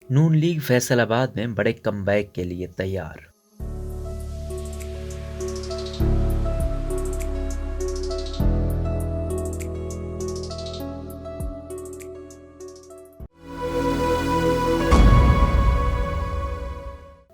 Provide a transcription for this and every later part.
نون league Faisal آباد میں بڑے کم بیک کے لیے تیار۔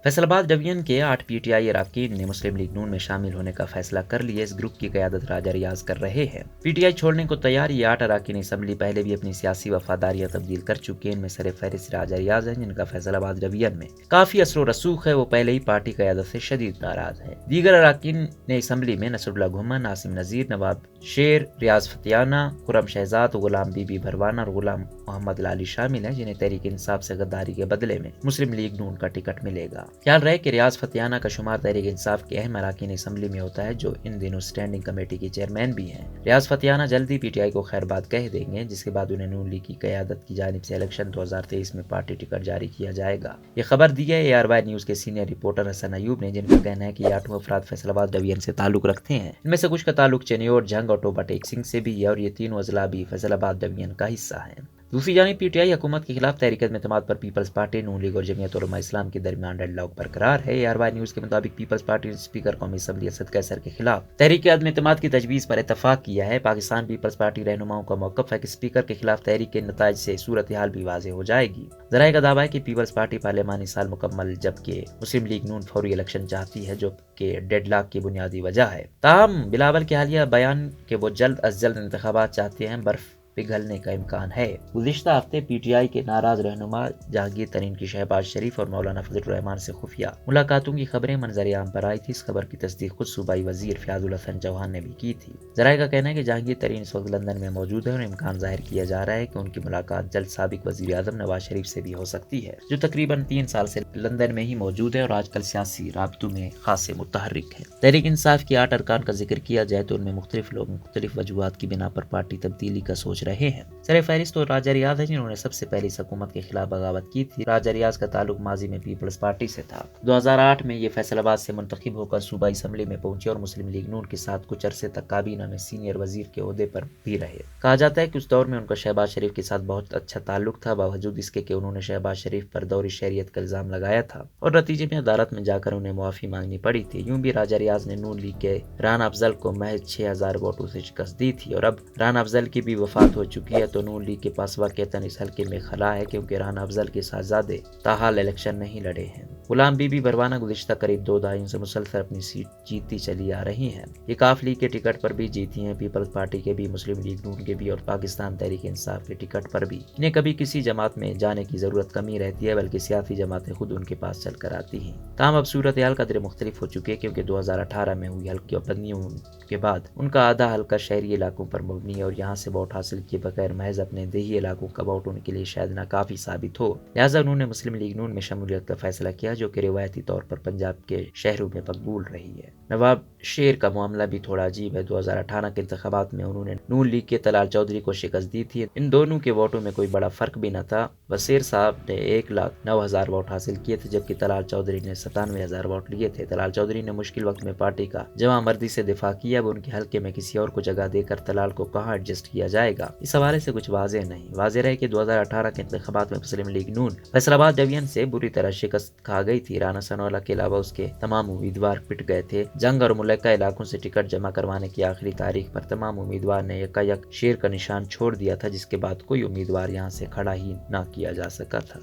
فیصل آباد ڈویژن کے 8 پی ٹی آئی اراکین نے مسلم لیگ نون میں شامل ہونے کا فیصلہ کر لیا۔ اس گروپ کی قیادت راجہ ریاض کر رہے ہیں۔ پی ٹی آئی چھوڑنے کو تیار یہ 8 اراکین اسمبلی پہلے بھی اپنی سیاسی وفاداریاں تبدیل کر چکے ہیں۔ ان میں سر فہرست راجہ ریاض ہیں، جن کا فیصل آباد ڈویژن میں کافی اثر و رسوخ ہے۔ وہ پہلے ہی پارٹی قیادت سے شدید ناراض ہیں۔ دیگر اراکین نے اسمبلی میں نصر اللہ گھمن، عاصم نذیر، نواب شیر، ریاض فتیانہ، خرم شہزاد، غلام بی بی بھروانہ اور غلام محمد لالی شامل ہیں، جنہیں تحریک انصاف سے غداری کے بدلے میں مسلم لیگ نون کا ٹکٹ ملے گا۔ خیال رہے کہ ریاض فتیانہ کا شمار تحریک انصاف کے اہم اراکین اسمبلی میں ہوتا ہے، جو ان دنوں اسٹینڈنگ کمیٹی کی چیئرمین بھی ہیں۔ ریاض فتیانہ جلدی پی ٹی آئی کو خیر بات کہہ دیں گے، جس کے بعد انہیں نون لیگ کی قیادت کی جانب سے الیکشن 2023 میں پارٹی ٹکٹ جاری کیا جائے گا۔ یہ خبر دی ہے ARY نیوز کے سینئر رپورٹر حسن ایوب نے، جن کا کہنا ہے کہ یہ 8 افراد فیصل آباد ڈویژن سے تعلق رکھتے ہیں۔ ان میں سے کچھ کا تعلق چنیور، جھنگ اور ٹوبہ ٹیک سنگھ سے بھی ہے، اور یہ تینوں اضلاع بھی فیصل آباد ڈویژن کا حصہ ہیں۔ دوسری جانب پی ٹی آئی حکومت کے خلاف تحریک عدم اعتماد پر پیپلز پارٹی، نون لیگ اور جمعیت علماء اسلام کے درمیان ڈیڈ لاک برقرار ہے۔ ARY نیوز کے مطابق پیپلز پارٹی نے اسپیکر قومی اسمبلی اسد قیصر کے خلاف تحریک عدم اعتماد کی تجویز پر اتفاق کیا ہے۔ پاکستان پیپلز پارٹی رہنماؤں کا موقف ہے کہ اسپیکر کے خلاف تحریک کے نتائج سے صورتحال بھی واضح ہو جائے گی۔ ذرائع کا دعویٰ ہے کہ پیپلز پارٹی پارلیمانی سال مکمل، جبکہ مسلم لیگ نون فوری الیکشن چاہتی ہے، جو کہ ڈیڈ لاک کی بنیادی وجہ ہے۔ تاہم بلاول کے حالیہ بیان کہ وہ جلد از جلد انتخابات چاہتے ہیں، برف پگھلنے کا امکان ہے۔ گزشتہ ہفتے پی ٹی آئی کے ناراض رہنما جہانگیر ترین کی شہباز شریف اور مولانا فضل الرحمان سے خفیہ ملاقاتوں کی خبریں منظر عام پر آئی تھی۔ اس خبر کی تصدیق خود صوبائی وزیر فیاض الحسن چوہان نے بھی کی تھی۔ ذرائع کا کہنا ہے کہ جہانگیر ترین اس وقت لندن میں موجود ہے، اور امکان ظاہر کیا جا رہا ہے کہ ان کی ملاقات جلد سابق وزیر اعظم نواز شریف سے بھی ہو سکتی ہے، جو تقریباً 3 سال سے لندن میں ہی موجود ہے اور آج کل سیاسی رابطوں میں خاصے متحرک ہیں۔ تحریک انصاف کے 8 ارکان کا ذکر کیا جائے تو ان میں مختلف لوگ مختلف وجوہات کی بنا پر پارٹی تبدیلی کا سوچ رہے ہیں۔ سر فہرست تو راجہ ریاض ہے، جنہوں نے سب سے پہلے اس حکومت کے خلاف بغاوت کی تھی۔ راجہ ریاض کا تعلق ماضی میں پیپلز پارٹی سے تھا۔ 2008 میں یہ فیصل آباد سے منتخب ہو کر صوبائی اسمبلی میں پہنچے اور مسلم لیگ نون کے ساتھ کچھ عرصے تک کابینہ میں سینئر وزیر کے عہدے پر بھی رہے۔ کہا جاتا ہے کہ اس دور میں ان کا شہباز شریف کے ساتھ بہت اچھا تعلق تھا، باوجود اس کے کہ انہوں نے شہباز شریف پر دور شہریت کا الزام لگایا تھا اور نتیجے میں عدالت میں جا کر انہیں معافی مانگنی پڑی تھی۔ یوں بھی راجہ ریاض نے نون لیگ کے رانا افضل کو محض 6000 ووٹوں سے شکست دی تھی، اور اب رانا افضل کی بھی وفات ہو چکی ہے، تو نون لیگ کے پاس واقعتاً اس حلقے میں خلا ہے، کیونکہ رانا افضل کے صاحبزادے تاحال الیکشن نہیں لڑے ہیں۔ غلام بی بی بھروانہ گزشتہ قریب 2 دہائیوں سے مسلسل اپنی سیٹ جیتتی چلی آ رہی ہیں۔ یہ کاف لیگ کے ٹکٹ پر بھی جیتی ہیں، پیپلز پارٹی کے بھی، مسلم لیگ نون کے بھی اور پاکستان تحریک انصاف کے ٹکٹ پر بھی۔ انہیں کبھی کسی جماعت میں جانے کی ضرورت کم ہی رہتی ہے، بلکہ سیاسی جماعتیں خود ان کے پاس چل کر آتی ہیں۔ تاہم اب صورتحال قدرے مختلف ہو چکی ہے، کیونکہ 2018 میں ہوئی حلقہ بندیوں کے بعد ان کا آدھا حلقہ شہری علاقوں پر مبنی ہے، اور یہاں سے ووٹ حاصل کیے بغیر محض اپنے دیہی علاقوں کا ووٹ ان کے لیے شاید ناکافی ثابت ہو۔ لہٰذا انہوں نے مسلم لیگ نون میں شمولیت کا فیصلہ کیا، جو کہ روایتی طور پر پنجاب کے شہروں میں مقبول رہی ہے۔ نواب شیر کا معاملہ بھی تھوڑا عجیب ہے۔ 2018 کے انتخابات میں انہوں نے نون لیگ کے طلال چودھری کو شکست دی تھی۔ ان دونوں کے ووٹوں میں کوئی بڑا فرق بھی نہ تھا۔ وزیر صاحب نے 1,09,000 ووٹ حاصل کیے تھے، جبکہ طلال چودھری نے 97,000 ووٹ لیے تھے۔ طلال چودھری نے مشکل وقت میں پارٹی کا جواں مردی سے دفاع کیا۔ اب ان کے حلقے میں کسی اور کو جگہ دے کر طلال کو کہاں ایڈجسٹ کیا جائے گا، اس حوالے سے کچھ واضح نہیں۔ واضح رہے کہ 2018 کے انتخابات میں مسلم لیگ نون فیصل آباد ڈویژن سے بری طرح شکست کھا گئی تھی۔ رانا ثناءاللہ کے علاوہ اس کے تمام امیدوار پٹ گئے تھے۔ جنگ اور ملکہ علاقوں سے ٹکٹ جمع کروانے کی آخری تاریخ پر تمام امیدوار نے یکایک شیر کا نشان چھوڑ دیا تھا، جس کے بعد کوئی امیدوار یہاں سے کھڑا ہی نہ کیا جا سکا تھا۔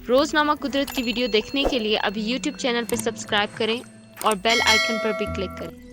روزنامہ قدرت کی ویڈیو دیکھنے کے لیے ابھی YouTube چینل پر سبسکرائب کریں اور بیل آئیکن پر بھی کلک کریں۔